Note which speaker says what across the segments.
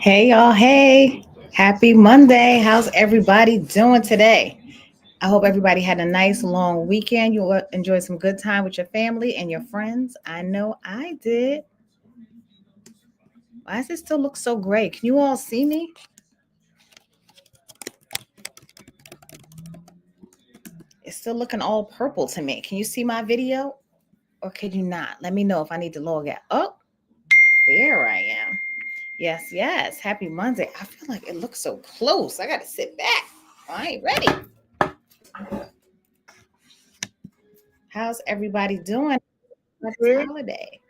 Speaker 1: Hey, y'all. Hey, happy Monday. How's everybody doing today? I hope everybody had a nice long weekend. You enjoyed some good time with your family and your friends. I know I did. Why does it still look so gray? Can you all see me? It's still looking all purple to me. Can you see my video or can you not? Let me know if I need to log out. Oh, there I am. Yes, yes. Happy Monday. I feel like it looks so close. I got to sit back. I ain't ready. How's everybody doing? Happy holiday.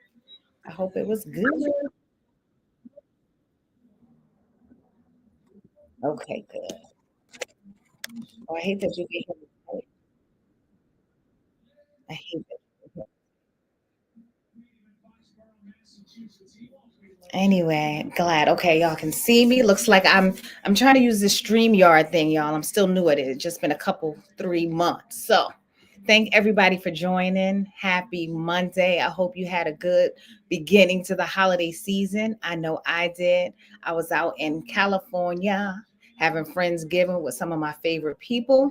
Speaker 1: I hope it was good. Okay, good. Oh, I hate that you can hear me. I hate that. Anyway, glad. Okay, y'all can see me. Looks like I'm trying to use this StreamYard thing, y'all. I'm still new at it. It's just been a couple 3 months. So thank everybody for joining. Happy Monday. I hope you had a good beginning to the holiday season. I know I did. I was out in California having Friendsgiving with some of my favorite people.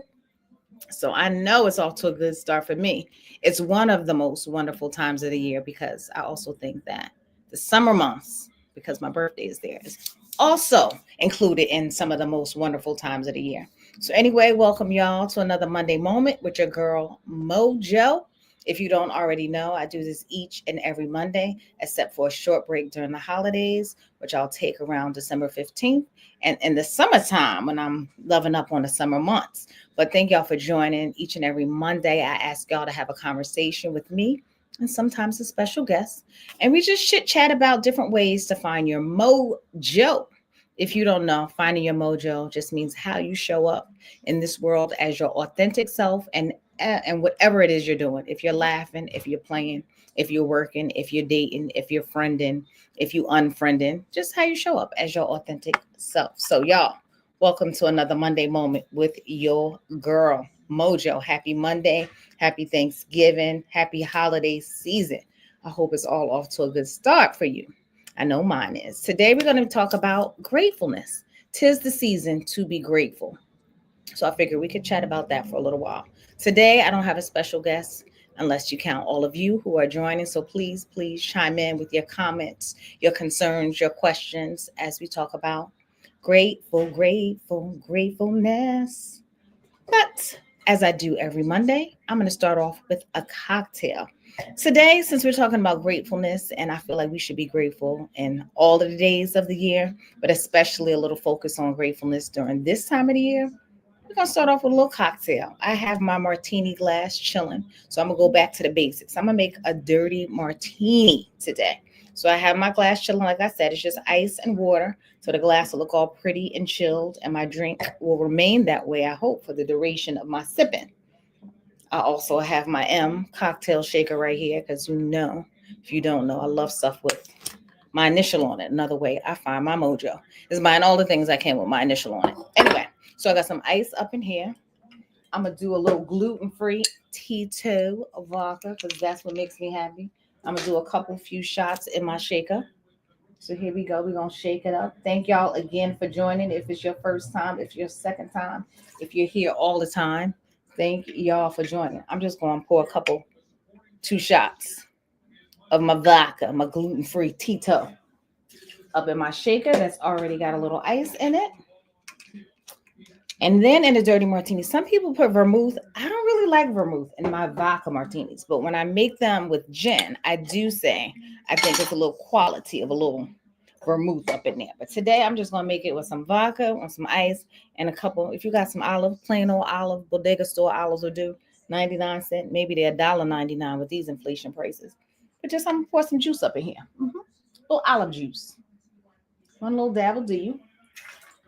Speaker 1: So I know it's off to a good start for me. It's one of the most wonderful times of the year because I also think that the summer months, because my birthday is there, is also included in some of the most wonderful times of the year. So, anyway, welcome y'all to another Monday Moment with your girl Mojo. If you don't already know, I do this each and every Monday, except for a short break during the holidays, which I'll take around December 15th, and in the summertime when I'm loving up on the summer months. But thank y'all for joining each and every Monday. I ask y'all to have a conversation with me and sometimes a special guest. And we just chit chat about different ways to find your mojo. If you don't know, finding your mojo just means how you show up in this world as your authentic self and whatever it is you're doing. If you're laughing, if you're playing, if you're working, if you're dating, if you're friending, if you unfriending, just how you show up as your authentic self. So y'all, welcome to another Monday Moment with your girl, Mojo. Happy Monday. Happy Thanksgiving. Happy holiday season. I hope it's all off to a good start for you. I know mine is. Today, we're going to talk about gratefulness. Tis the season to be grateful. So I figured we could chat about that for a little while. Today, I don't have a special guest unless you count all of you who are joining. So please, please chime in with your comments, your concerns, your questions as we talk about gratefulness. But as I do every Monday, I'm going to start off with a cocktail. Today, since we're talking about gratefulness, and I feel like we should be grateful in all of the days of the year, but especially a little focus on gratefulness during this time of the year, we're gonna start off with a little cocktail. I have my martini glass chilling, so I'm gonna go back to the basics. I'm gonna make a dirty martini today. So I have my glass chilling, like I said, it's just ice and water. So the glass will look all pretty and chilled, and my drink will remain that way, I hope, for the duration of my sipping. I also have my cocktail shaker right here, because if you don't know, I love stuff with my initial on it. Another way I find my mojo is buying all the things I can with my initial on it. Anyway, so I got some ice up in here. I'm gonna do a little gluten-free T2 vodka because that's what makes me happy. I'm gonna do a couple few shots in my shaker. So here we go. We're gonna shake it up. Thank y'all again for joining. If it's your first time, if it's your second time, if you're here all the time, thank y'all for joining. I'm just gonna pour a couple 2 shots of my vodka, my gluten-free Tito, up in my shaker that's already got a little ice in it. And then in the dirty martini, some people put vermouth. I don't really like vermouth in my vodka martinis, but when I make them with gin, I do say I think it's a little quality of a little vermouth up in there. But today I'm just gonna make it with some vodka, with some ice, and a couple. If you got some olive, plain old olive, bodega store olives will do 99 cents. Maybe they're $1.99 with these inflation prices. But just I'm gonna pour some juice up in here. A little olive juice. One little dab will do you.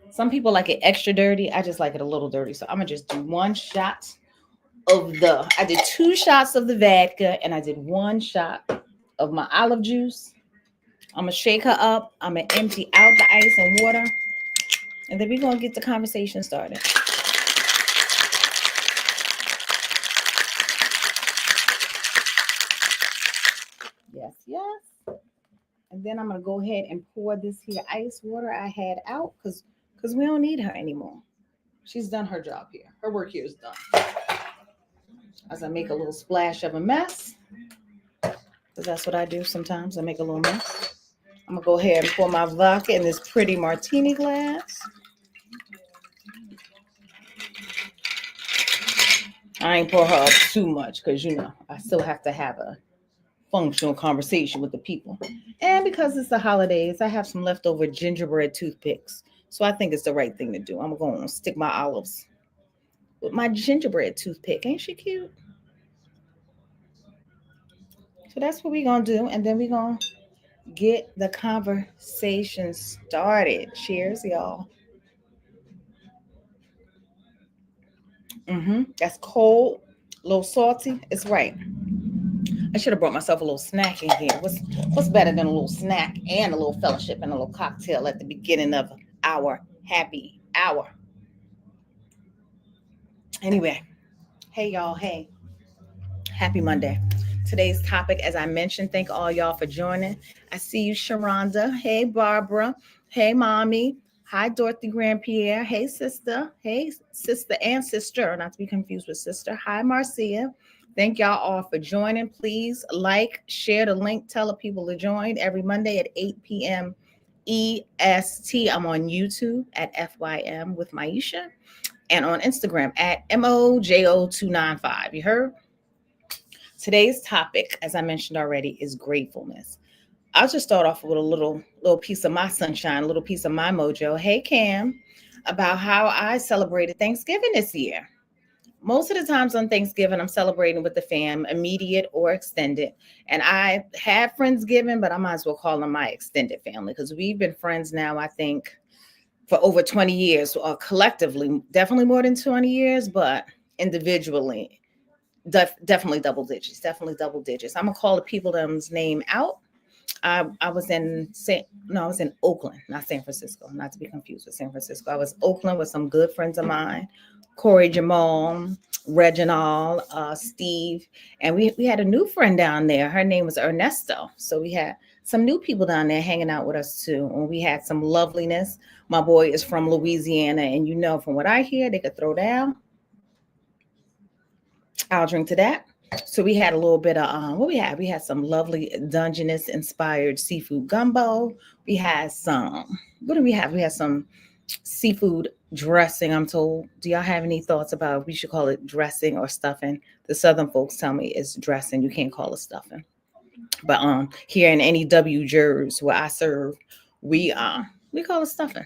Speaker 1: Some people like it extra dirty. I just like it a little dirty. So I'm gonna just do one shot I did 2 shots of the vodka and I did 1 shot of my olive juice. I'm gonna shake her up. I'm gonna empty out the ice and water. And then we're gonna get the conversation started. Yes, yes. And then I'm gonna go ahead and pour this here ice water I had out because we don't need her anymore. She's done her job here. Her work here is done. As I make a little splash of a mess, because that's what I do sometimes. I make a little mess. I'm gonna go ahead and pour my vodka in this pretty martini glass. I ain't pour her up too much because I still have to have a functional conversation with the people. And because it's the holidays, I have some leftover gingerbread toothpicks. So I think it's the right thing to do. I'm going to stick my olives with my gingerbread toothpick. Ain't she cute? So that's what we're going to do. And then we're going to get the conversation started. Cheers, y'all. That's cold, a little salty. It's right. I should have brought myself a little snack in here. What's better than a little snack and a little fellowship and a little cocktail at the beginning of our happy hour? Anyway, hey y'all, hey, happy Monday. Today's topic, as I mentioned, thank all y'all for joining. I see you, Sharonda. Hey, Barbara. Hey, Mommy. Hi, Dorothy Grandpierre. Hey, sister. Hey, sister and sister, not to be confused with sister. Hi, Marcia. Thank y'all all for joining. Please like, share the link, tell the people to join every Monday at 8 p.m. EST. I'm on YouTube at FYM with Maisha and on Instagram at MOJO295. You heard? Today's topic, as I mentioned already, is gratefulness. I'll just start off with a little piece of my sunshine, a little piece of my mojo. Hey, Cam, about how I celebrated Thanksgiving this year. Most of the times on Thanksgiving, I'm celebrating with the fam, immediate or extended. And I had Friendsgiving, but I might as well call them my extended family because we've been friends now, I think, for over 20 years, or collectively, definitely more than 20 years, but individually, definitely double digits, I'm going to call the people them's name out. I was in Oakland, not San Francisco, not to be confused with San Francisco. I was Oakland with some good friends of mine, Corey, Jamal, Reginald, Steve, and we had a new friend down there. Her name was Ernesto. So we had some new people down there hanging out with us too, and we had some loveliness. My boy is from Louisiana, and from what I hear, they could throw down. I'll drink to that. So we had a little bit of what we had. We had some lovely Dungeness inspired seafood gumbo. We had some. What do we have? We had some seafood dressing. I'm told. Do y'all have any thoughts about we should call it dressing or stuffing? The Southern folks tell me it's dressing. You can't call it stuffing. But here in any W where I serve, we call it stuffing.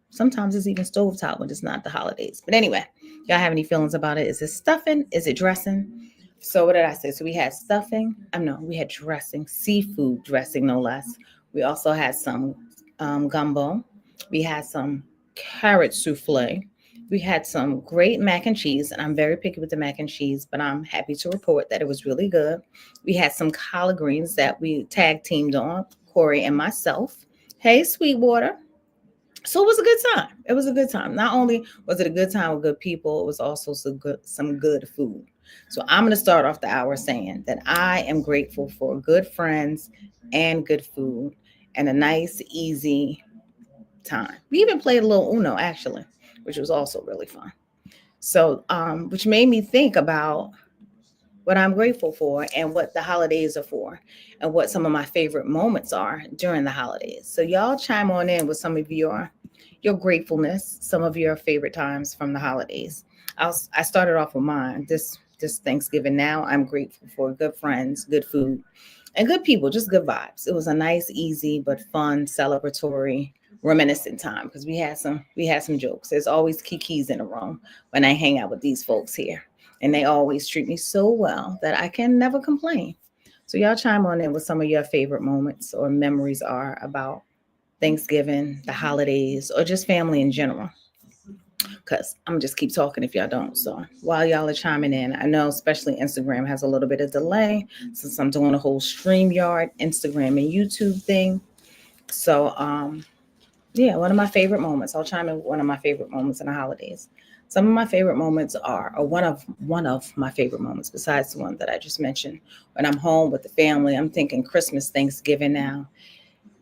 Speaker 1: Sometimes it's even stovetop when it's not the holidays. But anyway, y'all have any feelings about it? Is it stuffing? Is it dressing? So what did I say? So we had stuffing. We had dressing, seafood dressing, no less. We also had some gumbo. We had some carrot souffle. We had some great mac and cheese, and I'm very picky with the mac and cheese, but I'm happy to report that it was really good. We had some collard greens that we tag teamed on, Corey and myself. Hey, Sweetwater. So it was a good time. It was a good time. Not only was it a good time with good people, it was also some good food. So I'm going to start off the hour saying that I am grateful for good friends and good food and a nice, easy time. We even played a little Uno, actually, which was also really fun. So, which made me think about what I'm grateful for and what the holidays are for and what some of my favorite moments are during the holidays. So y'all chime on in with some of your gratefulness, some of your favorite times from the holidays. I started off with mine this Thanksgiving. Now I'm grateful for good friends, good food, and good people, just good vibes. It was a nice, easy, but fun, celebratory, reminiscent time because we had some jokes. There's always kikis in the room when I hang out with these folks here. And they always treat me so well that I can never complain. So y'all chime on in with some of your favorite moments or memories are about Thanksgiving, the holidays, or just family in general. Because I'm just keep talking if y'all don't. So while y'all are chiming in, I know especially Instagram has a little bit of delay since I'm doing a whole StreamYard, Instagram, and YouTube thing. So yeah, one of my favorite moments. I'll chime in with one of my favorite moments in the holidays. Some of my favorite moments are, or one of my favorite moments, besides the one that I just mentioned, when I'm home with the family. I'm thinking Christmas, Thanksgiving now.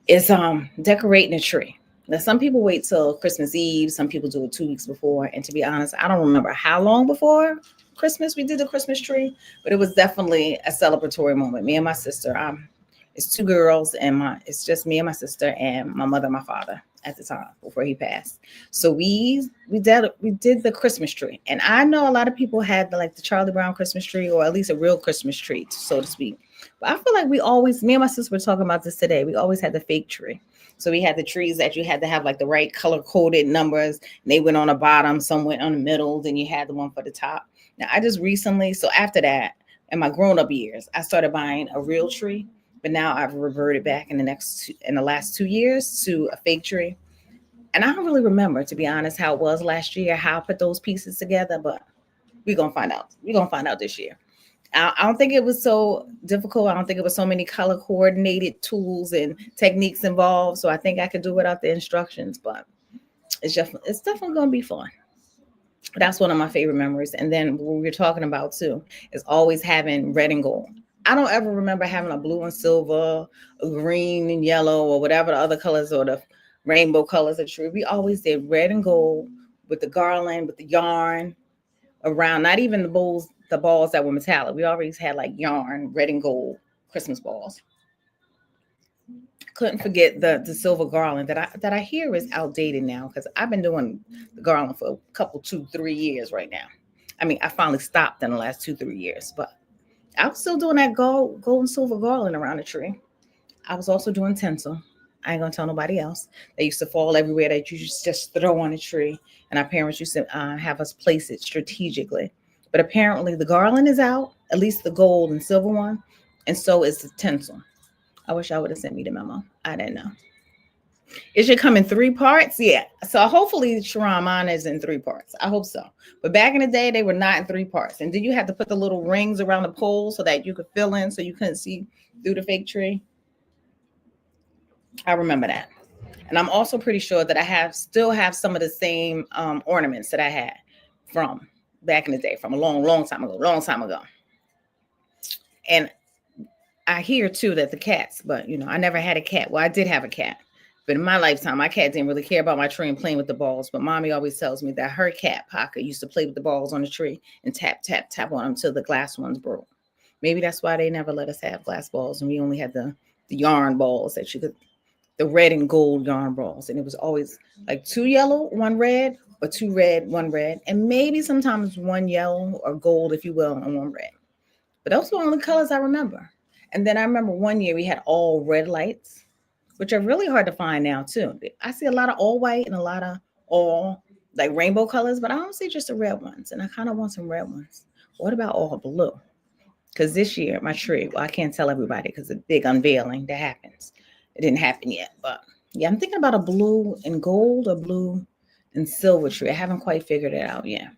Speaker 1: is decorating a tree. Now some people wait till Christmas Eve, some people do it 2 weeks before. And to be honest, I don't remember how long before Christmas we did the Christmas tree, but it was definitely a celebratory moment. Me and my sister, it's two girls and it's just me and my sister and my mother and my father at the time before he passed. So we did the Christmas tree. And I know a lot of people had the Charlie Brown Christmas tree, or at least a real Christmas tree, so to speak. But I feel like we always, me and my sister were talking about this today. We always had the fake tree. So we had the trees that you had to have like the right color coded numbers. And they went on the bottom, some went on the middle, then you had the one for the top. Now I just recently, so after that, in my grown up years, I started buying a real tree. But now I've reverted back in the last 2 years to a fake tree. And I don't really remember, to be honest, how it was last year, how I put those pieces together. But we're gonna find out. We're gonna find out this year. I don't think it was so difficult. I don't think it was so many color coordinated tools and techniques involved. So I think I could do without the instructions, but it's definitely going to be fun. That's one of my favorite memories. And then what we were talking about too is always having red and gold. I don't ever remember having a blue and silver, a green and yellow, or whatever the other colors or the rainbow colors of the tree. We always did red and gold with the garland, with the yarn around, not even the balls that were metallic. We always had like yarn, red and gold Christmas balls. Couldn't forget the silver garland that I hear is outdated now, because I've been doing the garland for a couple 2-3 years right now. I mean, I finally stopped in the last 2-3 years, but I was still doing that gold and silver garland around the tree. I was also doing tinsel. I ain't gonna tell nobody else. They used to fall everywhere that you just throw on a tree, and our parents used to have us place it strategically. But apparently, the garland is out, at least the gold and silver one, and so is the tinsel. I wish I would have sent me the memo. I didn't know. It should come in 3 parts. Yeah. So hopefully, Sharon, mine is in 3 parts. I hope so. But back in the day, they were not in 3 parts. And then you had to put the little rings around the pole so that you could fill in, so you couldn't see through the fake tree. I remember that. And I'm also pretty sure that still have some of the same ornaments that I had from back in the day, from a long, long time ago, And I hear too that the cats, but I never had a cat. Well, I did have a cat, but in my lifetime, my cat didn't really care about my tree and playing with the balls. But mommy always tells me that her cat, Pocket, used to play with the balls on the tree and tap, tap, tap on them till the glass ones broke. Maybe that's why they never let us have glass balls, and we only had the yarn balls that you could, the red and gold yarn balls. And it was always like 2 yellow, 1 red, or 2 red, 1 red, and maybe sometimes 1 yellow or gold, if you will, and 1 red. But those were the only colors I remember. And then I remember one year we had all red lights, which are really hard to find now too. I see a lot of all white and a lot of all like rainbow colors, but I don't see just the red ones. And I kind of want some red ones. What about all blue? Because this year, my tree, well, I can't tell everybody because the big unveiling that happens. It didn't happen yet. But yeah, I'm thinking about a blue and gold or blue and silver tree. I haven't quite figured it out yet.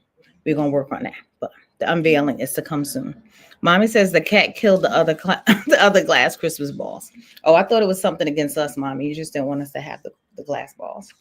Speaker 1: We're going to work on that. But the unveiling is to come soon. Mommy says the cat killed the other the other glass Christmas balls. Oh, I thought it was something against us, Mommy. You just didn't want us to have the glass balls.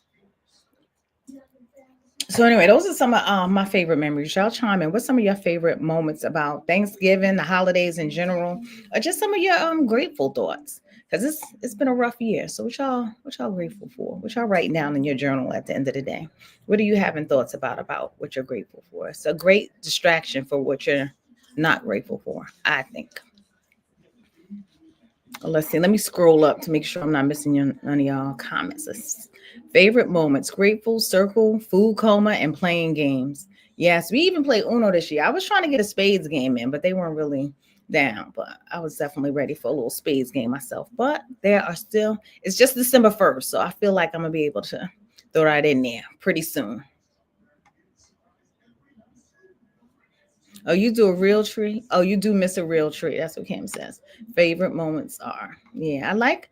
Speaker 1: So anyway, those are some of my favorite memories. Y'all chime in. What's some of your favorite moments about Thanksgiving, the holidays in general, or just some of your grateful thoughts? Because it's been a rough year. So what y'all grateful for? What y'all writing down in your journal at the end of the day? What are you having thoughts about what you're grateful for? It's a great distraction for what you're not grateful for, I think. Let's see. Let me scroll up to make sure I'm not missing none of y'all comments. Favorite moments: grateful, circle, food coma, and playing games. Yes, we even played Uno this year. I was trying to get a spades game in, but they weren't really down. But I was definitely ready for a little spades game myself. But it's just December 1st, so I feel like I'm gonna be able to throw that in there pretty soon. Oh, you do a real tree? Oh, you do miss a real tree. That's what Kim says. Favorite moments are. Yeah, I like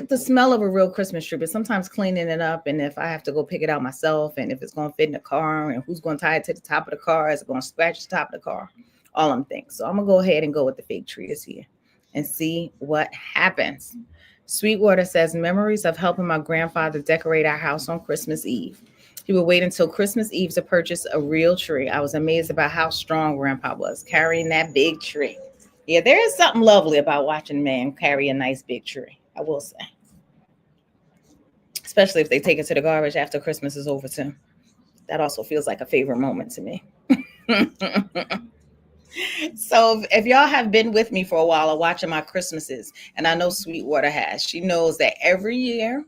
Speaker 1: the smell of a real Christmas tree, but sometimes cleaning it up, and if I have to go pick it out myself, and if it's going to fit in the car, and who's going to tie it to the top of the car, is it going to scratch the top of the car? All I'm thinking. So I'm going to go ahead and go with the fake tree this year and see what happens. Sweetwater says memories of helping my grandfather decorate our house on Christmas Eve. He would wait until Christmas Eve to purchase a real tree. I was amazed about how strong Grandpa was carrying that big tree. Yeah, there is something lovely about watching a man carry a nice big tree, I will say. especially if they take it to the garbage after Christmas is over too. That also feels like a favorite moment to me. So if y'all have been with me for a while or watching my Christmases, and I know Sweetwater has, she knows that every year,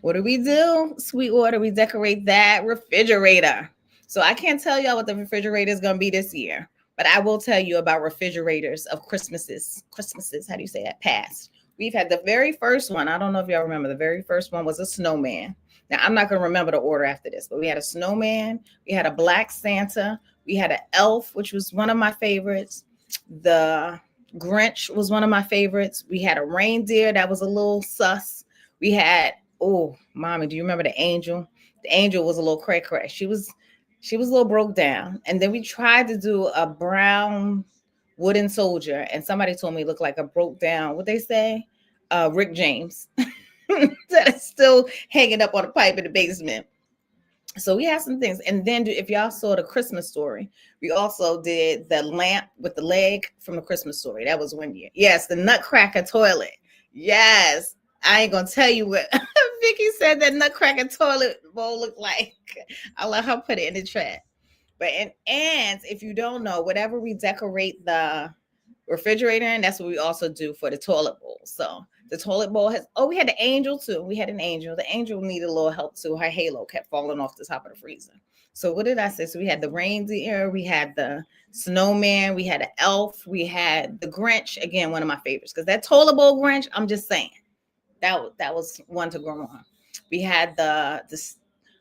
Speaker 1: what do? Sweetwater, we decorate that refrigerator. So I can't tell y'all what the refrigerator is going to be this year, but I will tell you about refrigerators of Christmases. Christmases, how do you say that? Past. We've had the very first one. I don't know if y'all remember. The very first one was a snowman. Now, I'm not going to remember the order after this, but we had a snowman. We had a black Santa. We had an elf, which was one of my favorites. The Grinch was one of my favorites. We had a reindeer that was a little sus. We had, oh, mommy, do you remember the angel? The angel was a little cray. She was a little broke down. And then we tried to do a brown wooden soldier, and somebody told me it looked like a broke down, what they say? Rick James. That is still hanging up on a pipe in the basement. So we have some things. And then if y'all saw the Christmas Story, we also did the lamp with the leg from the Christmas Story. That was 1 year. Yes, the Nutcracker toilet. Yes. I ain't gonna tell you what Vicky said that Nutcracker toilet bowl looked like. I'll let her put it in the chat. But and if you don't know, whatever we decorate the refrigerator in, that's what we also do for the toilet bowl. So the toilet bowl has, we had the angel too. We had an angel. The angel needed a little help too. Her halo kept falling off the top of the freezer. So what did I say? So we had the reindeer, we had the snowman, we had an elf, we had the Grinch. Again, one of my favorites, because that toilet bowl Grinch, I'm just saying, that was one to grow on. We had the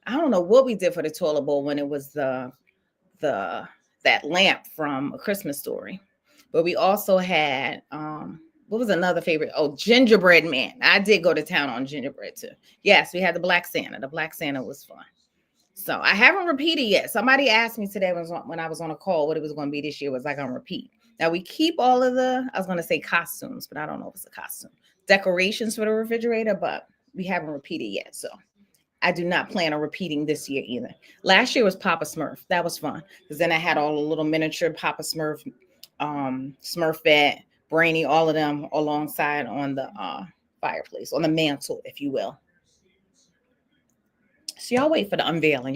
Speaker 1: I don't know what we did for the toilet bowl when it was the that lamp from A Christmas Story. But we also had what was another favorite? Oh, gingerbread man. I did go to town on gingerbread too. Yes, we had the Black Santa. The Black Santa was fun. So I haven't repeated yet. Somebody asked me today when I was on a call what it was going to be this year. Was I going to repeat? Now we keep all of I was going to say costumes, but I don't know if it's a costume. Decorations for the refrigerator, but we haven't repeated yet. So I do not plan on repeating this year either. Last year was Papa Smurf. That was fun because then I had all the little miniature Papa Smurf, Smurfette, Brainy, all of them alongside on the fireplace, on the mantle, if you will. So y'all wait for the unveiling.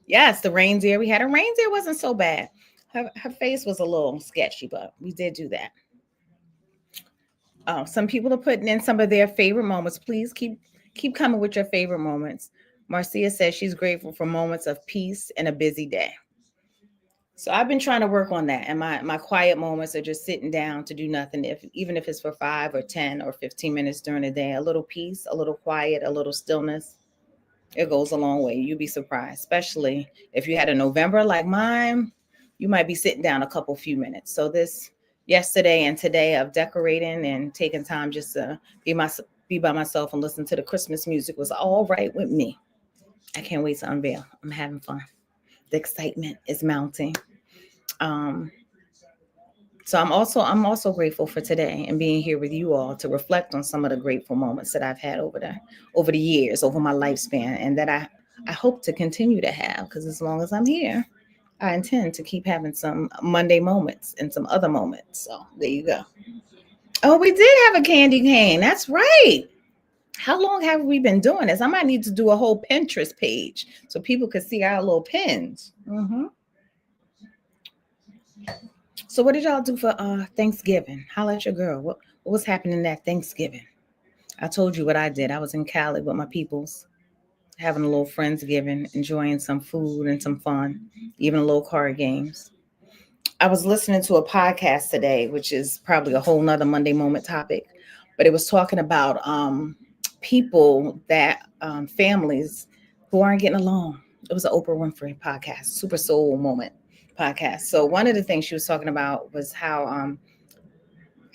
Speaker 1: Yes, the reindeer. We had a reindeer. Wasn't so bad. Her face was a little sketchy, but we did do that. Some people are putting in some of their favorite moments. Please keep coming with your favorite moments. Marcia says she's grateful for moments of peace in a busy day. So I've been trying to work on that. And my quiet moments are just sitting down to do nothing, even if it's for 5 or 10 or 15 minutes during the day. A little peace, a little quiet, a little stillness. It goes a long way. You'd be surprised, especially if you had a November like mine, you might be sitting down a few minutes. So this yesterday and today of decorating and taking time just to be by myself and listen to the Christmas music was all right with me. I can't wait to unveil. I'm having fun. The excitement is mounting. So I'm also grateful for today and being here with you all to reflect on some of the grateful moments that I've had over the years, over my lifespan, and that I hope to continue to have, because as long as I'm here, I intend to keep having some Monday moments and some other moments. So there you go. Oh, we did have a candy cane. That's right. How long have we been doing this? I might need to do a whole Pinterest page so people could see our little pins. Mm-hmm. So what did y'all do for Thanksgiving? Holla at your girl. What was happening at Thanksgiving? I told you what I did. I was in Cali with my peoples, having a little Friendsgiving, enjoying some food and some fun, even a little card games. I was listening to a podcast today, which is probably a whole nother Monday moment topic, but it was talking about people that families who aren't getting along. It was an Oprah Winfrey podcast, Super Soul Moment podcast. So one of the things she was talking about was how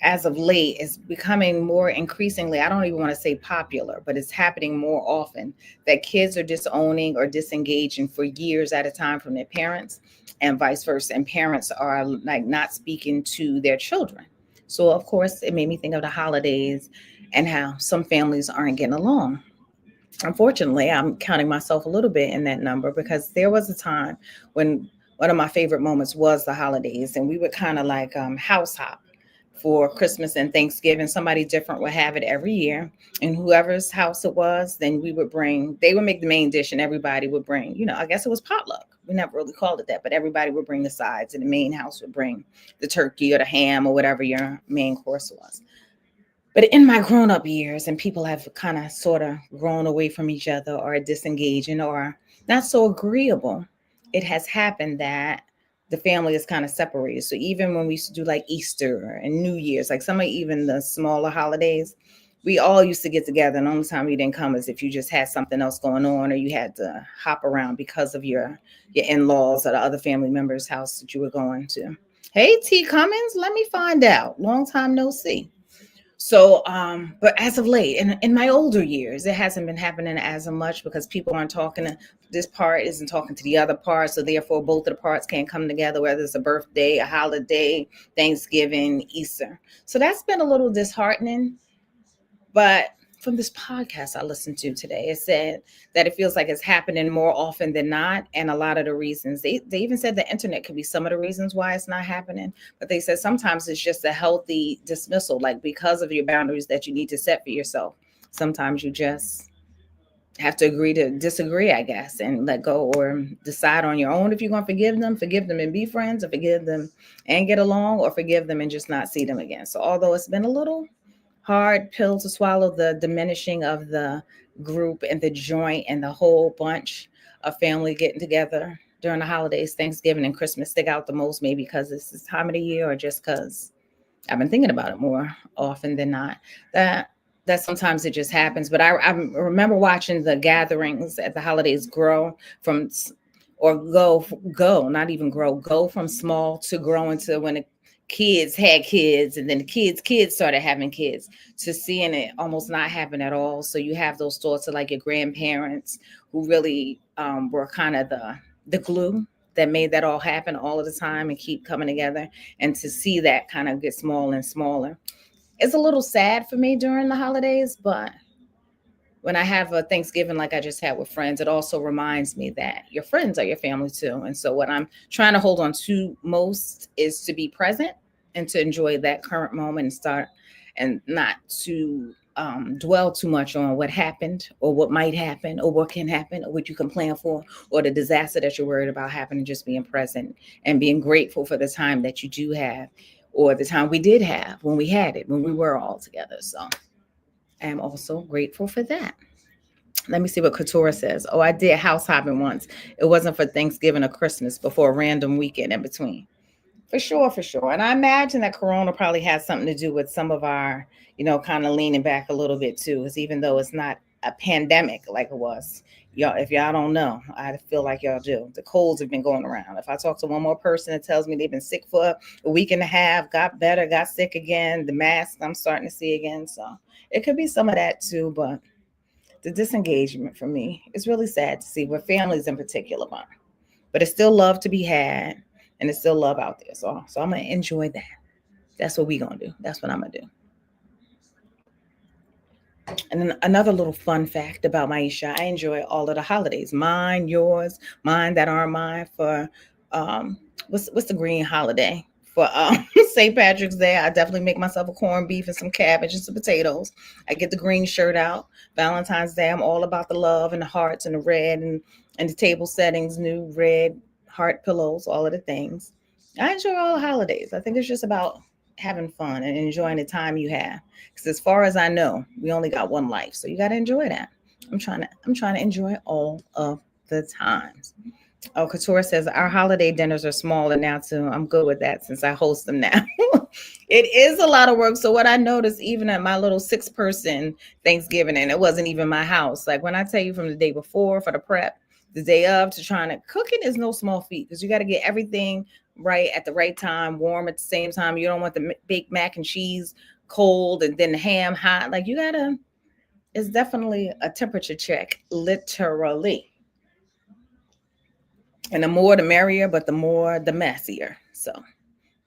Speaker 1: as of late it's becoming more increasingly, I don't even want to say popular, but it's happening more often that kids are disowning or disengaging for years at a time from their parents, and vice versa. And parents are like not speaking to their children. So of course it made me think of the holidays and how some families aren't getting along. Unfortunately, I'm counting myself a little bit in that number, because there was a time when one of my favorite moments was the holidays, and we would kind of like house hop, for Christmas and Thanksgiving. Somebody different would have it every year. And whoever's house it was, then they would make the main dish and everybody would bring, I guess it was potluck. We never really called it that, but everybody would bring the sides and the main house would bring the turkey or the ham or whatever your main course was. But in my grown up years, and people have kind of sort of grown away from each other or disengaging or not so agreeable, it has happened that the family is kind of separated. So even when we used to do like Easter and New Year's, like some of even the smaller holidays, we all used to get together. And the only time you didn't come is if you just had something else going on or you had to hop around because of your in-laws or the other family members' house that you were going to. Hey, T. Cummins, let me find out. Long time no see. So, but as of late, in my older years, it hasn't been happening as much because people aren't talking to this part isn't talking to the other part. So therefore, both of the parts can't come together, whether it's a birthday, a holiday, Thanksgiving, Easter. So that's been a little disheartening. But from this podcast I listened to today, it said that it feels like it's happening more often than not. And a lot of the reasons, they even said the internet could be some of the reasons why it's not happening. But they said sometimes it's just a healthy dismissal, like because of your boundaries that you need to set for yourself. Sometimes you just have to agree to disagree, I guess, and let go or decide on your own if you're going to forgive them and be friends, or forgive them and get along, or forgive them and just not see them again. So although it's been a little hard pill to swallow, the diminishing of the group and the joint and the whole bunch of family getting together during the holidays, Thanksgiving and Christmas stick out the most, maybe because it's this time of the year or just because I've been thinking about it more often than not. That that sometimes it just happens. But I remember watching the gatherings at the holidays grow from or go, not even grow, go from small to growing to when the kids had kids and then the kids started having kids, to seeing it almost not happen at all. So you have those thoughts of like your grandparents who really were kind of the glue that made that all happen all of the time and keep coming together, and to see that kind of get smaller and smaller. It's a little sad for me during the holidays, but when I have a Thanksgiving like I just had with friends, it also reminds me that your friends are your family too. And so what I'm trying to hold on to most is to be present and to enjoy that current moment and start, and not to dwell too much on what happened or what might happen or what can happen or what you can plan for or the disaster that you're worried about happening. Just being present and being grateful for the time that you do have, or the time we did have when we had it, when we were all together. So I am also grateful for that. Let me see what Couture says. Oh, I did house hopping once. It wasn't for Thanksgiving or Christmas, but for a random weekend in between. For sure, for sure. And I imagine that Corona probably has something to do with some of our, kind of leaning back a little bit too. Because even though it's not a pandemic like it was, y'all, if y'all don't know, I feel like y'all do. The colds have been going around. If I talk to one more person that tells me they've been sick for a week and a half, got better, got sick again, the masks I'm starting to see again. So it could be some of that too, but the disengagement for me is really sad to see, with families in particular, but it's still love to be had, and it's still love out there. So I'm gonna enjoy that. That's what we gonna do. That's what I'm gonna do. And then another little fun fact about Maisha: I enjoy all of the holidays, mine, yours, mine that aren't mine. For what's the green holiday? For St. Patrick's Day, I definitely make myself a corned beef and some cabbage and some potatoes. I get the green shirt out. Valentine's Day, I'm all about the love and the hearts and the red and the table settings, new red heart pillows, all of the things. I enjoy all the holidays. I think it's just about having fun and enjoying the time you have. Because as far as I know, we only got one life, so you got to enjoy that. I'm trying to enjoy all of the times. Oh, Couture says our holiday dinners are smaller now too. I'm good with that since I host them now. It is a lot of work. So what I noticed, even at my little 6-person Thanksgiving, and it wasn't even my house. Like when I tell you from the day before for the prep, the day of, to trying to cooking is no small feat, because you got to get everything right at the right time, warm at the same time. You don't want the baked mac and cheese cold and then the ham hot. Like you gotta. It's definitely a temperature check, literally. And the more the merrier, but the more the messier. So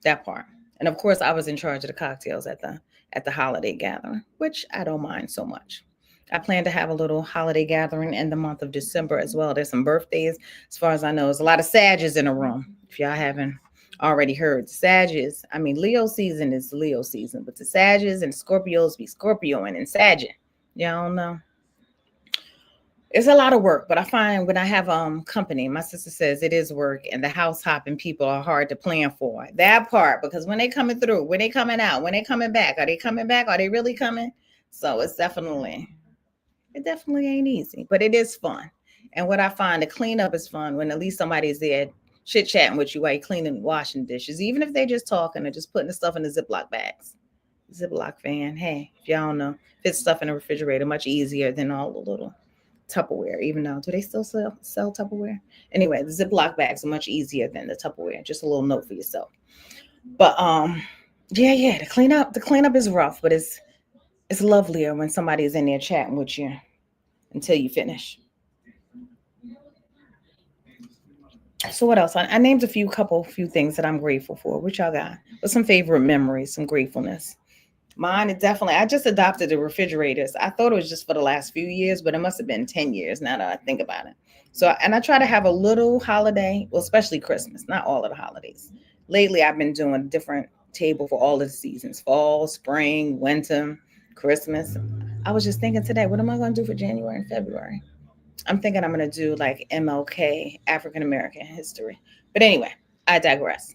Speaker 1: that part. And of course, I was in charge of the cocktails at the holiday gathering, which I don't mind so much. I plan to have a little holiday gathering in the month of December as well. There's some birthdays, as far as I know. There's a lot of Sages in the room. If y'all haven't Already heard Sagittarius. I mean, Leo season is Leo season, but the Sagittarius and Scorpios be Scorpioing and Sagitt. Y'all know it's a lot of work, but I find when I have company, my sister says it is work, and the house hopping people are hard to plan for. That part, because when they coming through, when they coming out, when they coming back, are they coming back? Are they really coming? So it definitely ain't easy, but it is fun. And what I find, the cleanup is fun when at least somebody's there chit chatting with you while you're cleaning, washing dishes, even if they just talking or just putting the stuff in the Ziploc bags. Ziploc fan, hey, if y'all don't know, fits stuff in the refrigerator much easier than all the little Tupperware, even though do they still sell Tupperware? Anyway, the Ziploc bags are much easier than the Tupperware. Just a little note for yourself. But yeah, the cleanup is rough, but it's lovelier when somebody is in there chatting with you until you finish. So what else? I named a few things that I'm grateful for. What y'all got? What's some favorite memories, some gratefulness? Mine is definitely, I just adopted the refrigerators. I thought it was just for the last few years, but it must have been 10 years now that I think about it. So, and I try to have a little holiday, well, especially Christmas, not all of the holidays. Lately, I've been doing a different table for all of the seasons: fall, spring, winter, Christmas. I was just thinking today, what am I going to do for January and February? I'm thinking I'm going to do like MLK, African American history. But anyway, I digress.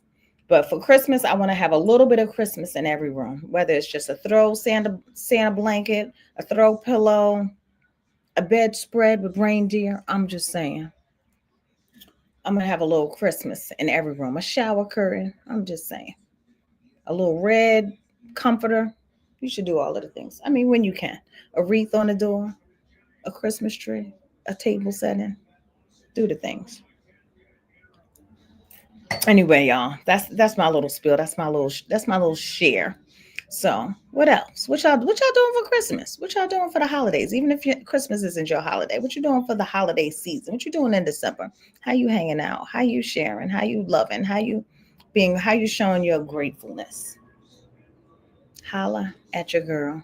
Speaker 1: But for Christmas, I want to have a little bit of Christmas in every room, whether it's just a throw Santa blanket, a throw pillow, a bedspread with reindeer. I'm just saying, I'm gonna have a little Christmas in every room, a shower curtain. I'm just saying, a little red comforter. You should do all of the things. I mean, when you can, a wreath on the door, a Christmas tree, a table setting. Do the things. Anyway, y'all, that's my little spiel. That's my little share. So, what else? What y'all doing for Christmas? What y'all doing for the holidays? Even if Christmas isn't your holiday, what you doing for the holiday season? What you doing in December? How you hanging out? How you sharing? How you loving? How you showing your gratefulness? Holla at your girl.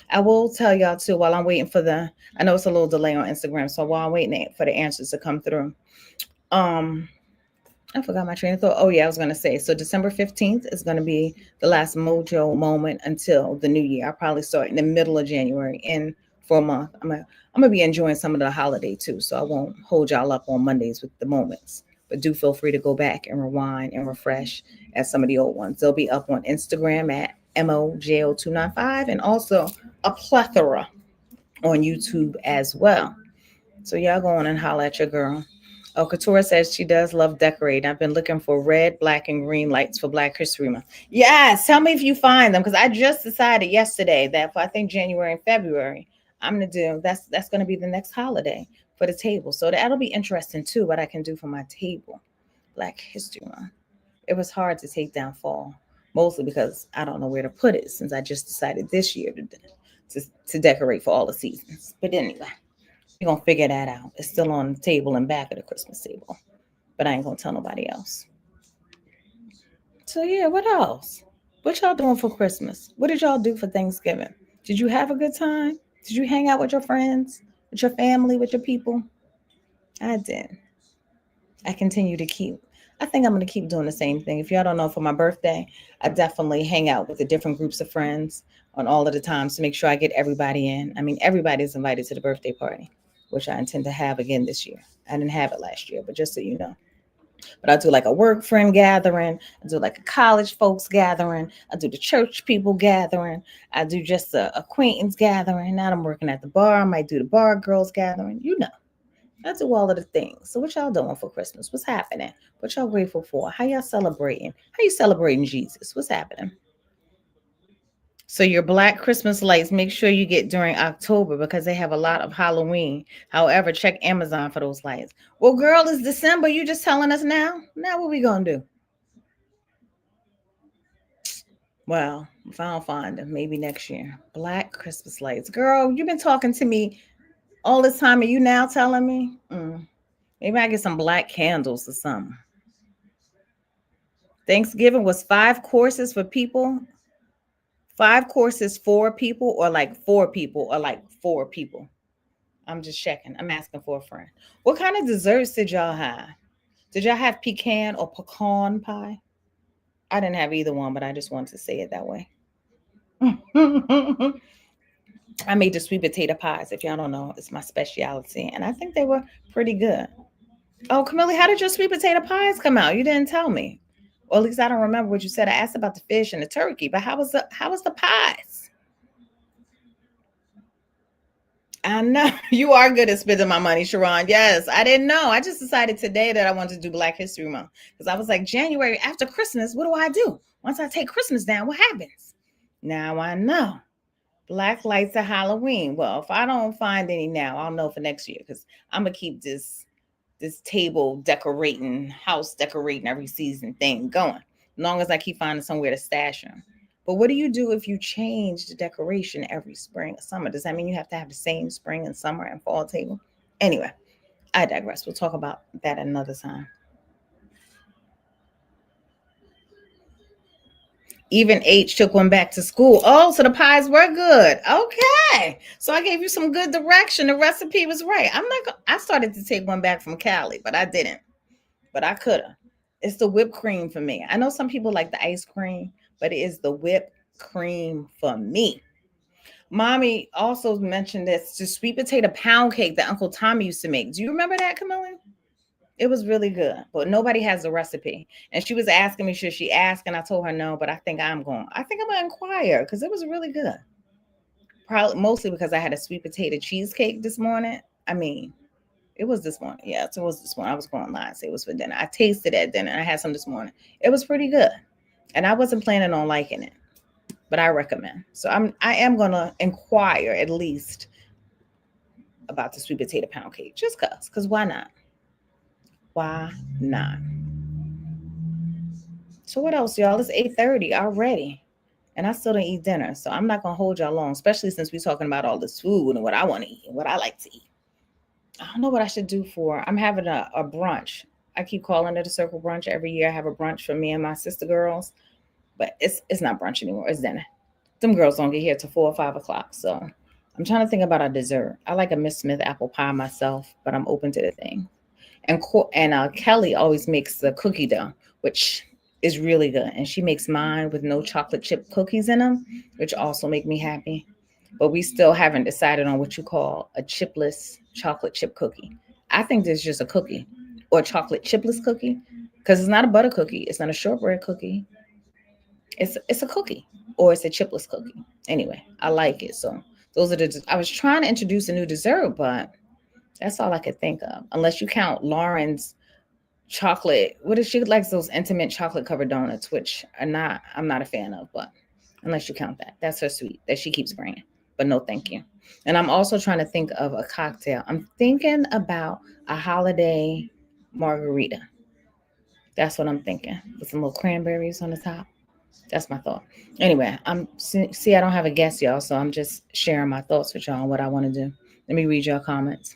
Speaker 1: I will tell y'all too while I'm waiting for the. I know it's a little delay on Instagram, so while I'm waiting for the answers to come through, um, I forgot my train of thought. Oh yeah, I was gonna say. So December 15th is gonna be the last mojo moment until the new year. I'll probably start in the middle of January and for a month. I'm gonna be enjoying some of the holiday too. So I won't hold y'all up on Mondays with the moments. But do feel free to go back and rewind and refresh at some of the old ones. They'll be up on Instagram at MOJO295 and also a plethora on YouTube as well. So y'all go on and holler at your girl. Oh, Katura says she does love decorating. I've been looking for red, black, and green lights for Black History Month. Yes, tell me if you find them because I just decided yesterday that for I think January and February, I'm gonna do that's gonna be the next holiday for the table. So that'll be interesting too. What I can do for my table, Black History Month. It was hard to take down fall, mostly because I don't know where to put it since I just decided this year to decorate for all the seasons. But anyway. We're gonna figure that out. It's still on the table and back of the Christmas table. But I ain't gonna tell nobody else. So yeah, what else? What y'all doing for Christmas? What did y'all do for Thanksgiving? Did you have a good time? Did you hang out with your friends, with your family, with your people? I did. I continue to keep. I think I'm gonna keep doing the same thing. If y'all don't know, for my birthday, I definitely hang out with the different groups of friends on all of the times to make sure I get everybody in. I mean, everybody's invited to the birthday party, which I intend to have again this year. I didn't have it last year, but just so you know. But I do like a work friend gathering. I do like a college folks gathering. I do the church people gathering. I do just a acquaintance gathering. Now I'm working at the bar. I might do the bar girls gathering. You know. I do all of the things. So what y'all doing for Christmas? What's happening? What y'all grateful for? How y'all celebrating? How you celebrating Jesus? What's happening? So your black Christmas lights, make sure you get during October because they have a lot of Halloween. However, check Amazon for those lights. Well, girl, it's December. You just telling us now? Now what we gonna do? Well, if I don't find them, maybe next year. Black Christmas lights. Girl, you've been talking to me all this time and you now telling me? Maybe I get some black candles or something. Thanksgiving was 5 courses for people. 5 courses for people or like 4 people or like 4 people. I'm just checking. I'm asking for a friend. What kind of desserts did y'all have? Did y'all have pecan or pecan pie? I didn't have either one, but I just wanted to say it that way. I made the sweet potato pies. If y'all don't know, it's my specialty, and I think they were pretty good. Oh, Camille, how did your sweet potato pies come out? You didn't tell me. Or at least I don't remember what you said. I asked about the fish and the turkey, but how was the pies? I know you are good at spending my money, Sharon. Yes, I didn't know. I just decided today that I wanted to do Black History Month because I was like, January after Christmas, what do I do? Once I take Christmas down, what happens? Now I know. Black lights at Halloween. Well, if I don't find any now, I'll know for next year because I'm gonna keep this table decorating, house decorating every season thing going. As long as I keep finding somewhere to stash them. But what do you do if you change the decoration every spring or summer? Does that mean you have to have the same spring and summer and fall table? Anyway, I digress. We'll talk about that another time. Even H took one back to school. Oh, so the pies were good. Okay. So I gave you some good direction. The recipe was right. I started to take one back from Cali, but I didn't. But I could have. It's the whipped cream for me. I know some people like the ice cream, but it is the whipped cream for me. Mommy also mentioned this the sweet potato pound cake that Uncle Tommy used to make. Do you remember that, Camilla? It was really good, but nobody has the recipe. And she was asking me, should she ask? And I told her no, but I think I'm gonna inquire because it was really good. Probably mostly because I had a sweet potato cheesecake this morning. I mean, it was this morning. Yeah, it was this morning. I was going lie and say it was for dinner. I tasted it at dinner. I had some this morning. It was pretty good. And I wasn't planning on liking it, but I recommend. So I am gonna inquire at least about the sweet potato pound cake. Just cause why not? Why not? So what else, y'all? It's 8:30 already. And I still didn't eat dinner. So I'm not gonna hold y'all long, especially since we're talking about all this food and what I want to eat and what I like to eat. I don't know what I should do for. I'm having a brunch. I keep calling it a circle brunch. Every year I have a brunch for me and my sister girls, but it's not brunch anymore. It's dinner. Them girls don't get here till 4 or 5 o'clock. So I'm trying to think about a dessert. I like a Miss Smith apple pie myself, but I'm open to the thing. And Kelly always makes the cookie dough, which is really good. And she makes mine with no chocolate chip cookies in them, which also make me happy. But we still haven't decided on what you call a chipless chocolate chip cookie. I think there's just a cookie or a chocolate chipless cookie because it's not a butter cookie. It's not a shortbread cookie. It's a cookie or it's a chipless cookie. Anyway, I like it. So those are I was trying to introduce a new dessert, but that's all I could think of. Unless you count Lauren's chocolate. What is she likes those intimate chocolate covered donuts, which I'm not a fan of, but unless you count that. That's her sweet that she keeps bringing. But no, thank you. And I'm also trying to think of a cocktail. I'm thinking about a holiday margarita. That's what I'm thinking with some little cranberries on the top. That's my thought. Anyway, I don't have a guest, y'all, so I'm just sharing my thoughts with y'all on what I want to do. Let me read your comments.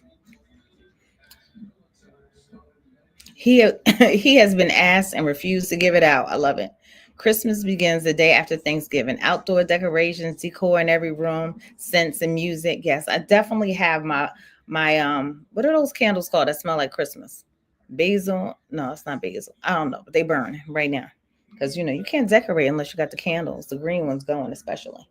Speaker 1: He he has been asked and refused to give it out. I love it. Christmas begins the day after Thanksgiving. Outdoor decorations, decor in every room, scents and music. Yes, I definitely have my what are those candles called that smell like Christmas? Basil? No, it's not basil. I don't know, but they burn right now. Because you can't decorate unless you got the candles, the green ones going especially.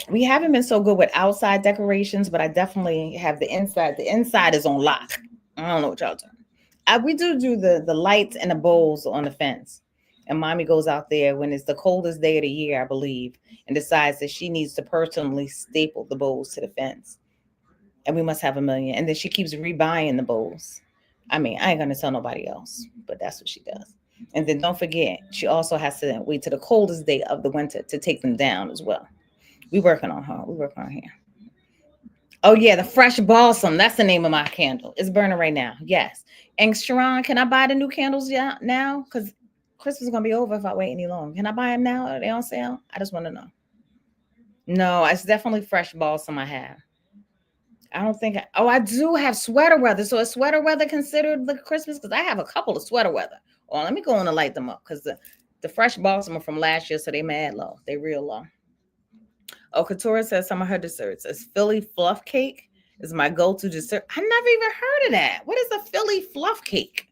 Speaker 1: We haven't been so good with outside decorations, but I definitely have the inside. The inside is on lock. I don't know what y'all doing. We do the lights and the bowls on the fence. And mommy goes out there when it's the coldest day of the year, I believe, and decides that she needs to personally staple the bowls to the fence. And we must have a million. And then she keeps rebuying the bowls. I mean, I ain't gonna tell nobody else, but that's what she does. And then don't forget, she also has to wait to the coldest day of the winter to take them down as well. We working on her. We working on here. Oh yeah, the fresh balsam. That's the name of my candle. It's burning right now. Yes. And Sharon, can I buy the new candles now? Because Christmas is gonna be over if I wait any longer. Can I buy them now? Are they on sale? I just want to know. No, it's definitely fresh balsam I have. I don't think. I do have sweater weather. So is sweater weather considered the Christmas? Because I have a couple of sweater weather. Oh, let me go on and light them up because the fresh balsam are from last year, so they mad low. They real low. Oh, Katura says some of her desserts. A Philly fluff cake is my go-to dessert. I never even heard of that. What is a Philly fluff cake?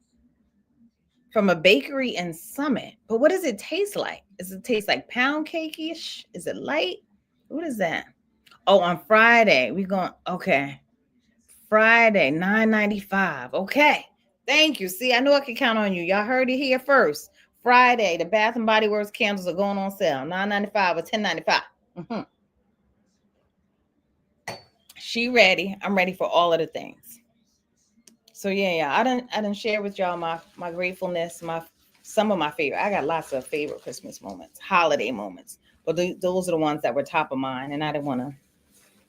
Speaker 1: from a bakery in Summit. But what does it taste like? Does it taste like pound cake-ish? Is it light? What is that? Oh, on Friday. We going okay. Friday, 9.95. Okay. Thank you. See, I know I can count on you. Y'all heard it here first. Friday, the Bath and Body Works candles are going on sale. 9.95 or 10.95. Mm-hmm. She ready. I'm ready for all of the things. So yeah. I didn't share with y'all my gratefulness, my some of my favorite. I got lots of favorite Christmas moments, holiday moments, but those are the ones that were top of mind, and I didn't want to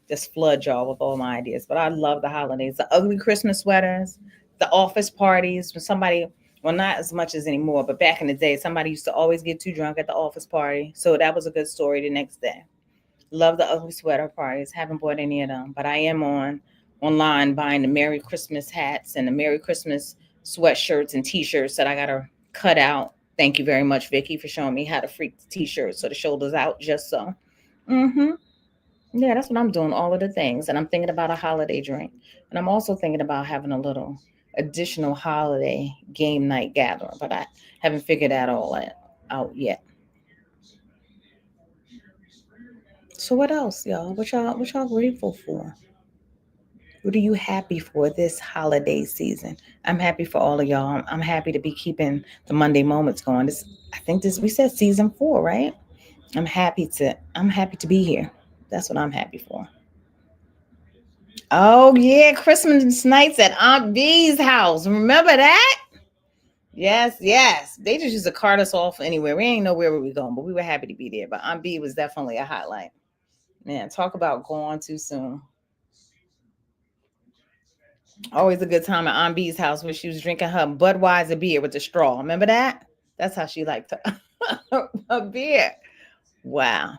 Speaker 1: just flood y'all with all my ideas. But I love the holidays, the ugly Christmas sweaters, the office parties. When somebody, well, not as much as anymore, but back in the day, somebody used to always get too drunk at the office party. So that was a good story the next day. Love the ugly sweater parties. Haven't bought any of them, but I am online buying the Merry Christmas hats and the Merry Christmas sweatshirts and T-shirts that I gotta cut out. Thank you very much, Vicky, for showing me how to freak the T-shirt so the shoulders out just so. Mm-hmm. Yeah, that's what I'm doing. All of the things, and I'm thinking about a holiday drink, and I'm also thinking about having a little additional holiday game night gathering, but I haven't figured that all out yet. So what else, y'all? What y'all grateful for? What are you happy for this holiday season? I'm happy for all of y'all. I'm happy to be keeping the Monday moments going. This, I think this we said season 4, right? I'm happy to be here. That's what I'm happy for. Oh yeah, Christmas nights at Aunt B's house. Remember that? Yes, yes. They just used to cart us off anywhere. We ain't know where we were going, but we were happy to be there. But Aunt B was definitely a highlight. Man, talk about going too soon. Always a good time at Aunt B's house when she was drinking her Budweiser beer with the straw. Remember that? That's how she liked a beer. Wow.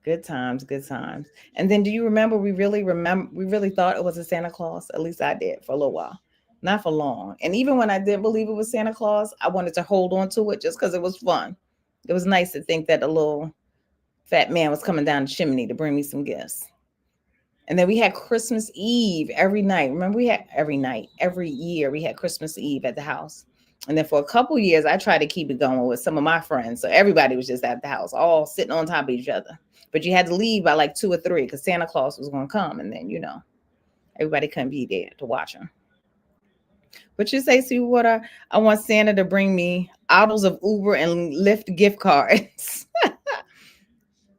Speaker 1: Good times, good times. And then do you remember we really thought it was a Santa Claus? At least I did for a little while. Not for long. And even when I did believe it was Santa Claus, I wanted to hold on to it just because it was fun. It was nice to think that a little fat man was coming down the chimney to bring me some gifts. And then we had Christmas Eve every night. Remember, we had every night, every year, we had Christmas Eve at the house. And then for a couple years, I tried to keep it going with some of my friends. So everybody was just at the house, all sitting on top of each other. But you had to leave by like 2 or 3 because Santa Claus was going to come. And then, everybody couldn't be there to watch him. But you say, see what I want Santa to bring me bottles of Uber and Lyft gift cards.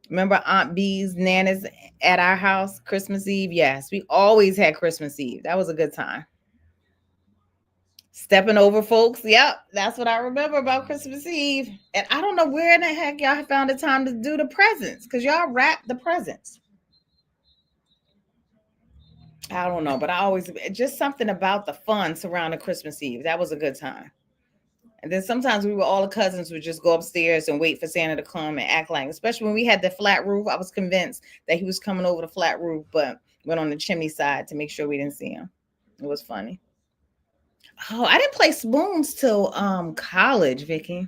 Speaker 1: Remember Aunt B's Nana's at our house Christmas Eve? Yes, we always had Christmas Eve. That was a good time. Stepping over folks. Yep, that's what I remember about Christmas Eve. And I don't know where in the heck y'all found the time to do the presents because y'all wrapped the presents. I don't know, but I always just something about the fun surrounding Christmas Eve. That was a good time. And then sometimes we were all the cousins would just go upstairs and wait for Santa to come and act like, especially when we had the flat roof. I was convinced that he was coming over the flat roof, but went on the chimney side to make sure we didn't see him. It was funny. Oh, I didn't play spoons till college, Vicky.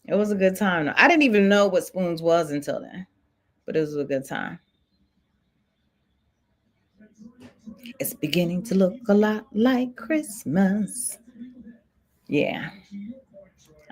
Speaker 1: It was a good time. I didn't even know what spoons was until then, but it was a good time. It's beginning to look a lot like Christmas. Yeah.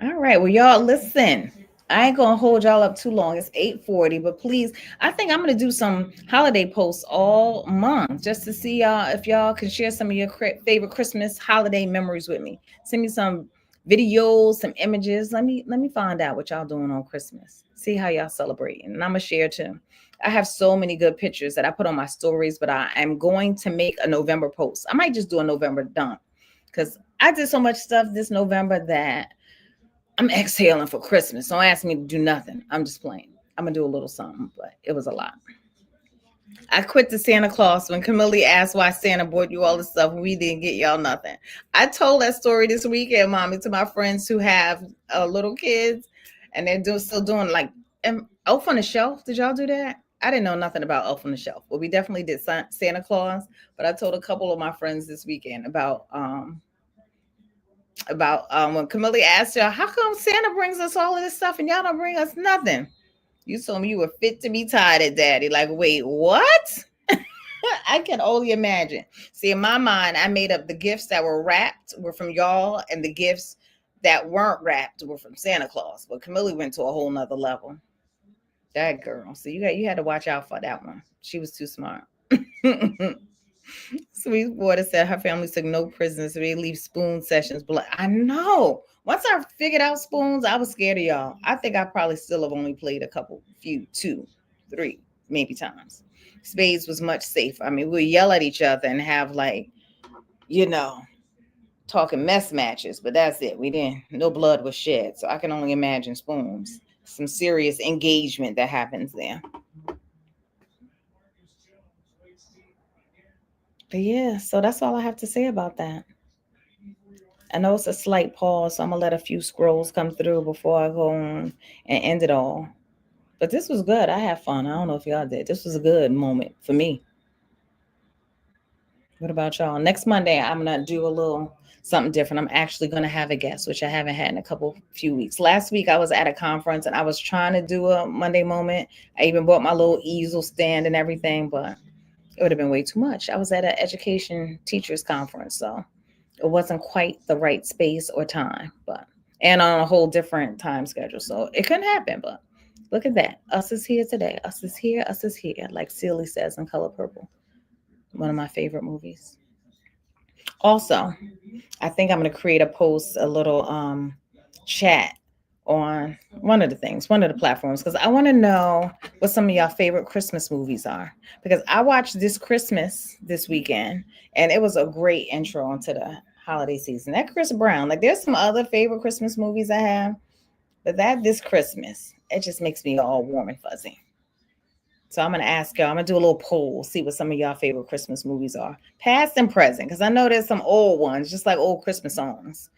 Speaker 1: All right. Well, y'all listen. I ain't gonna hold y'all up too long. It's 8:40, but please, I think I'm gonna do some holiday posts all month just to see y'all if y'all can share some of your favorite Christmas holiday memories with me. Send me some videos, some images. Let me find out what y'all doing on Christmas. See how y'all celebrating, and I'm gonna share too. I have so many good pictures that I put on my stories, but I am going to make a November post. I might just do a November dump because I did so much stuff this November that I'm exhaling for Christmas. Don't ask me to do nothing. I'm just playing. I'm gonna do a little something, but it was a lot. I quit the Santa Claus when Camille asked why Santa bought you all this stuff and we didn't get y'all nothing. I told that story this weekend, mommy, to my friends who have little kids, and they're still doing like Elf on the Shelf. Did y'all do that? I didn't know nothing about Elf on the Shelf, but we definitely did Santa Claus. But I told a couple of my friends this weekend about when Camille asked y'all, how come Santa brings us all of this stuff and y'all don't bring us nothing? You told me you were fit to be tied at daddy. Like, wait, what? I can only imagine. See, in my mind, I made up the gifts that were wrapped were from y'all, and the gifts that weren't wrapped were from Santa Claus. But Camilla went to a whole nother level. That girl. So you had to watch out for that one. She was too smart. Sweetwater said her family took no prisoners, so they leave spoon sessions. But I know. Once I figured out spoons, I was scared of y'all. I think I probably still have only played a couple, few, two, three, maybe times. Spades was much safer. I mean, we would yell at each other and have like, you know, talking mess matches, but that's it. We didn't, no blood was shed. So I can only imagine spoons. Some serious engagement that happens there. But yeah, so that's all I have to say about that. I know it's a slight pause, so I'm gonna let a few scrolls come through before I go on and end it all. But this was good. I had fun. I don't know if y'all did. This was a good moment for me. What about y'all? Next Monday, I'm gonna do a little something different. I'm actually gonna have a guest, which I haven't had in a couple few weeks. Last week I was at a conference and I was trying to do a Monday moment. I even bought my little easel stand and everything, but it would have been way too much. I was at an education teachers conference, so it wasn't quite the right space or time, but and on a whole different time schedule. So it couldn't happen, but look at that. Us is here today. Us is here. Us is here. Like Celie says in Color Purple, one of my favorite movies. Also, I think I'm going to create a post, a little chat on one of the platforms, because I want to know what some of y'all favorite Christmas movies are. Because I watched This Christmas this weekend, and it was a great intro into the holiday season. That Chris Brown, like there's some other favorite Christmas movies I have, but that This Christmas, it just makes me all warm and fuzzy. So I'm gonna ask y'all. I'm gonna do a little poll, see what some of y'all favorite Christmas movies are, past and present, because I know there's some old ones, just like old Christmas songs.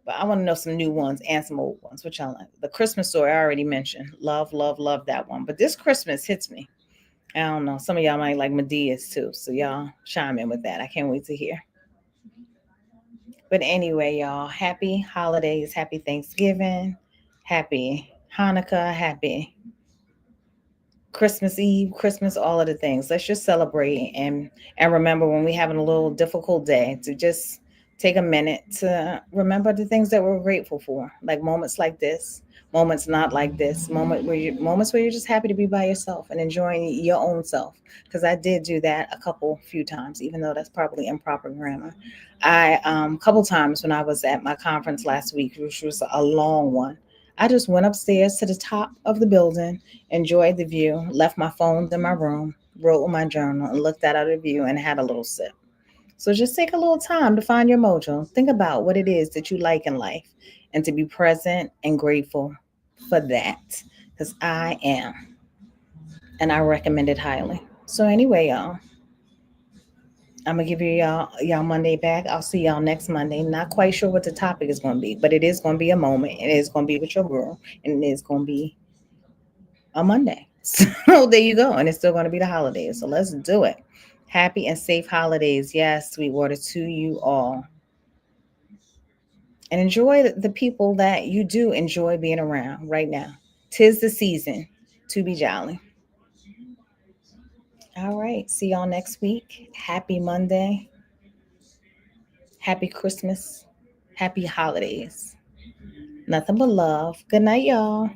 Speaker 1: But I want to know some new ones and some old ones. Which y'all like? The Christmas Story I already mentioned. Love, love, love that one. But this Christmas hits me. I don't know. Some of y'all might like Medea's too. So y'all chime in with that. I can't wait to hear. But anyway, y'all, happy holidays, happy Thanksgiving, happy Hanukkah, happy Christmas Eve, Christmas, all of the things. Let's just celebrate and remember when we having a little difficult day to just take a minute to remember the things that we're grateful for, like moments like this, moments not like this, moments where you're just happy to be by yourself and enjoying your own self. Because I did do that a couple few times, even though that's probably improper grammar. I couple times when I was at my conference last week, which was a long one. I just went upstairs to the top of the building, enjoyed the view, left my phone in my room, wrote in my journal, and looked out of the view and had a little sip. So just take a little time to find your mojo. Think about what it is that you like in life and to be present and grateful for that. Because I am, and I recommend it highly. So anyway, y'all, I'm gonna give y'all Monday back. I'll see y'all next Monday. Not quite sure what the topic is gonna be, but it is gonna be a moment. It is gonna be with your girl, and it is gonna be a Monday. So there you go. And it's still going to be the holidays. So let's do it. Happy and safe holidays. Yes, Sweetwater, to you all. And enjoy the people that you do enjoy being around right now. Tis the season to be jolly. All right. See y'all next week. Happy Monday. Happy Christmas. Happy holidays. Nothing but love. Good night, y'all.